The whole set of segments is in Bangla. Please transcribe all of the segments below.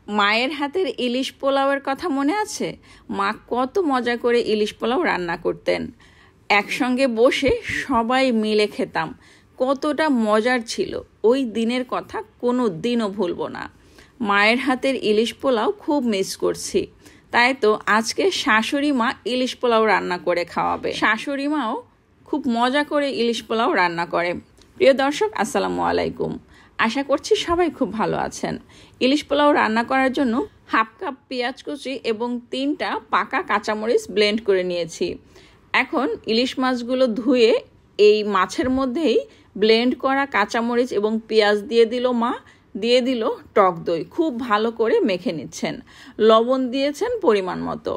মায়ের হাতের ইলিশ পোলাওয়ের কথা মনে আছে? মা কত মজা করে ইলিশ পোলাও রান্না করতেন। একসঙ্গে বসে সবাই মিলে খেতাম। কতটা মজার ছিল ওই দিনের কথা, কোনো দিনও ভুলবো না। মায়ের হাতের ইলিশ পোলাও খুব মিস করছি। তাই তো আজকে শাশুড়ি মা ইলিশ পোলাও রান্না করে খাওয়াবে। শাশুড়ি মাও খুব মজা করে ইলিশ পোলাও রান্না করে। প্রিয় দর্শক, আসসালামু আলাইকুম। আশা করছি সবাই খুব ভালো আছেন। ইলিশ পোলাও রান্না করার জন্য হাফ কাপ পেঁয়াজ কুচি এবং 3টা পাকা কাঁচামরিচ ব্লেন্ড করে নিয়েছি। এখন ইলিশ মাছগুলো ধুয়ে এই মাছের মধ্যেই ব্লেন্ড করা কাঁচামরিচ এবং পেঁয়াজ দিয়ে দিল মা, দিয়ে দিল টক দই। খুব ভালো করে মেখে নিচ্ছেন। লবণ দিয়েছেন পরিমাণ মতো।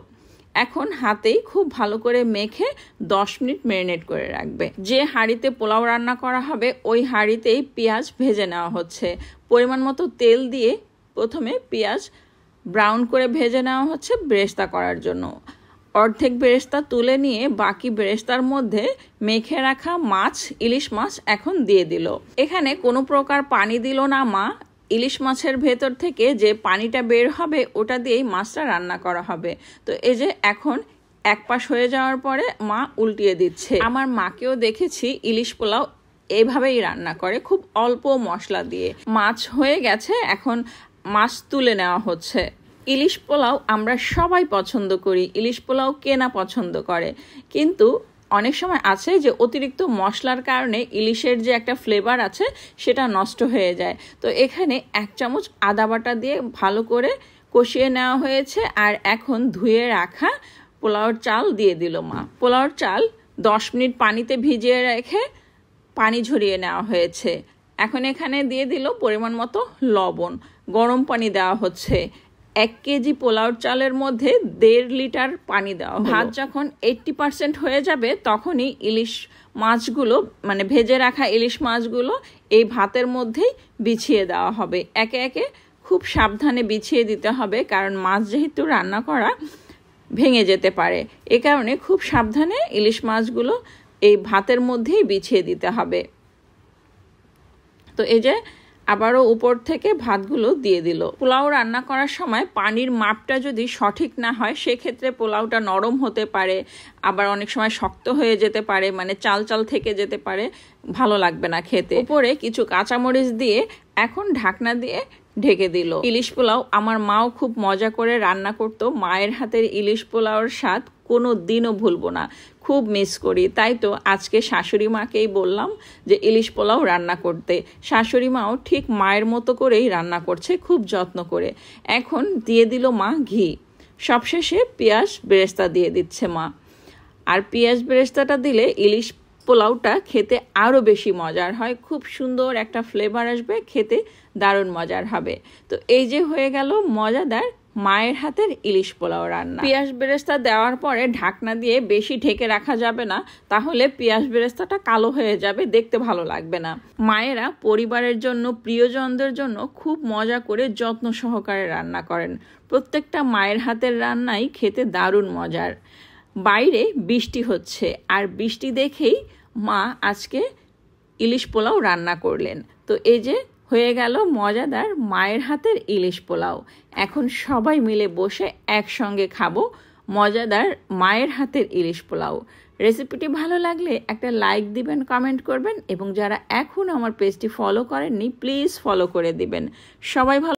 এখন হাতেই খুব ভালো করে মেখে 10 মিনিট ম্যারিনেট করে রাখবে। যে হাঁড়িতে পোলাও রান্না করা হবে ওই হাঁড়িতেই পেঁয়াজ ভেজে নেওয়া হচ্ছে। পরিমাণ মতো তেল দিয়ে প্রথমে পেঁয়াজ ব্রাউন করে ভেজে নেওয়া হচ্ছে বেরেস্তা করার জন্য। অর্ধেক বেরেস্তা তুলে নিয়ে বাকি বেরেস্তার মধ্যে মেখে রাখা মাছ, ইলিশ মাছ এখন দিয়ে দিল। এখানে কোনো প্রকার পানি দিল না মা। ইলিশ মাছের ভেতর থেকে যে পানিটা বের হবে ওটা দিয়েই মাছটা রান্না করা হবে। তো এই যে এখন এক পাশ হয়ে যাওয়ার পরে মা উল্টিয়ে দিচ্ছে। আমার মাকেও দেখেছি ইলিশ পোলাও এইভাবেই রান্না করে, খুব অল্প মশলা দিয়ে। মাছ হয়ে গেছে, এখন মাছ তুলে নেওয়া হচ্ছে। ইলিশ পোলাও আমরা সবাই পছন্দ করি। ইলিশ পোলাও কে না পছন্দ করে, কিন্তু অনেক সময় আছে যে অতিরিক্ত মশলার কারণে ইলিশের যে একটা ফ্লেভার আছে সেটা নষ্ট হয়ে যায়। তো এখানে 1 চামচ আদা বাটা দিয়ে ভালো করে কষিয়ে নেওয়া হয়েছে। আর এখন ধুয়ে রাখা পোলাওর চাল দিয়ে দিল মা। পোলাওর চাল 10 মিনিট পানিতে ভিজিয়ে রেখে পানি ঝরিয়ে নেওয়া হয়েছে। এখন এখানে দিয়ে দিল পরিমাণ মতো লবণ। গরম পানি দেওয়া হচ্ছে। 1 কেজি পোলাওর চালের মধ্যে 1.5 লিটার পানি দেওয়া। ভাত যখন 80% হয়ে যাবে তখনই ইলিশ মাছগুলো, মানে ভেজে রাখা ইলিশ মাছগুলো এই ভাতের মধ্যেই বিছিয়ে দেওয়া হবে। একে একে খুব সাবধানে বিছিয়ে দিতে হবে, কারণ মাছ যেহেতু রান্না করা ভেঙে যেতে পারে। এ কারণে খুব সাবধানে ইলিশ মাছগুলো এই ভাতের মধ্যেই বিছিয়ে দিতে হবে। তো এই যে আবারও উপর থেকে ভাতগুলো দিয়ে দিল। পোলাও রান্না করার সময় পানির মাপটা যদি সঠিক না হয় সেক্ষেত্রে পোলাওটা নরম হতে পারে, আবার অনেক সময় শক্ত হয়ে যেতে পারে, মানে চাল চাল থেকে যেতে পারে, ভালো লাগবে না খেতে। উপরে কিছু কাঁচামরিচ দিয়ে এখন ঢাকনা দিয়ে ঢেকে দিল। ইলিশ পোলাও আমার মাও খুব মজা করে রান্না করতো। মায়ের হাতের ইলিশ পোলাওর স্বাদ কোনো দিনও ভুলবো না, খুব মিস করি। তাই তো আজকে শাশুড়ি মাকেই বললাম যে ইলিশ পোলাও রান্না করতে। শাশুড়ি মাও ঠিক মায়ের মতো করেই রান্না করছে, খুব যত্ন করে। এখন দিয়ে দিল মা ঘি। সবশেষে পেঁয়াজ বেরেস্তা দিয়ে দিচ্ছে মা। আর পেঁয়াজ বেরেস্তাটা দিলে ইলিশ পোলাওটা খেতে আরও বেশি মজার হয়। খুব সুন্দর একটা ফ্লেভার আসবে, খেতে দারুণ মজার হবে। তো এই যে হয়ে গেল মজাদার মায়ের হাতের ইলিশ পোলাও রান্না। পেঁয়াজ বেরেস্তা দেওয়ার পরে ঢাকনা দিয়ে বেশি ঢেকে রাখা যাবে না, তাহলে পেঁয়াজ বেরেস্তাটা কালো হয়ে যাবে, দেখতে ভালো লাগবে না। মায়েরা পরিবারের জন্য, প্রিয়জনদের জন্য খুব মজা করে যত্ন সহকারে রান্না করেন। প্রত্যেকটা মায়ের হাতের রান্নাই খেতে দারুণ মজার। বাইরে বৃষ্টি হচ্ছে, আর বৃষ্টি দেখেই মা আজকে ইলিশ পোলাও রান্না করলেন। তো এই যে হয়ে গেল মজাদার মায়ের হাতের ইলিশ পোলাও। এখন সবাই মিলে বসে একসঙ্গে খাবো মজাদার মায়ের হাতের ইলিশ পোলাও। রেসিপিটি ভালো লাগলে একটা লাইক দিবেন, কমেন্ট করবেন, এবং যারা এখনও আমার পেজটি ফলো করেননি প্লিজ ফলো করে দিবেন। সবাই ভালো